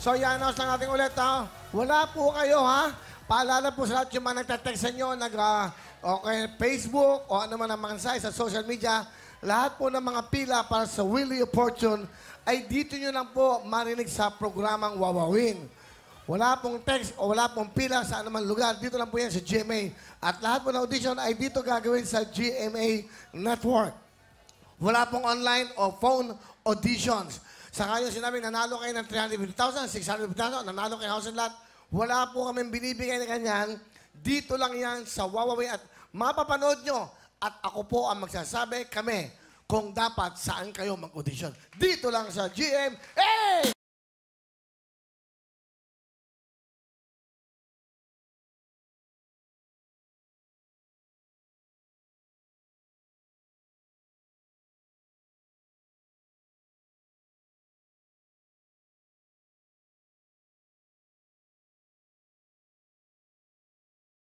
So, i-announce lang natin ulit, ha? Wala po kayo, ha? Paalala po sa lahat yung mga nagtatext sa inyo, okay, Facebook, o ano man ang mga mensahe sa social media, lahat po ng mga pila para sa Wheel of Fortune ay dito nyo lang po marinig sa programang Wawawin. Wala pong text o wala pong pila sa anumang lugar. Dito lang po yan sa GMA. At lahat po ng audition ay dito gagawin sa GMA Network. Wala pong online o phone auditions. Saka yung sinabi, nanalo kayo ng 350,000, 650,000, nanalo kayo house and lot. Wala po kami binibigay na ganyan. Dito lang yan sa Wawawin at mapapanood nyo. At ako po ang magsasabi kami kung dapat saan kayo mag-audition. Dito lang sa GMA!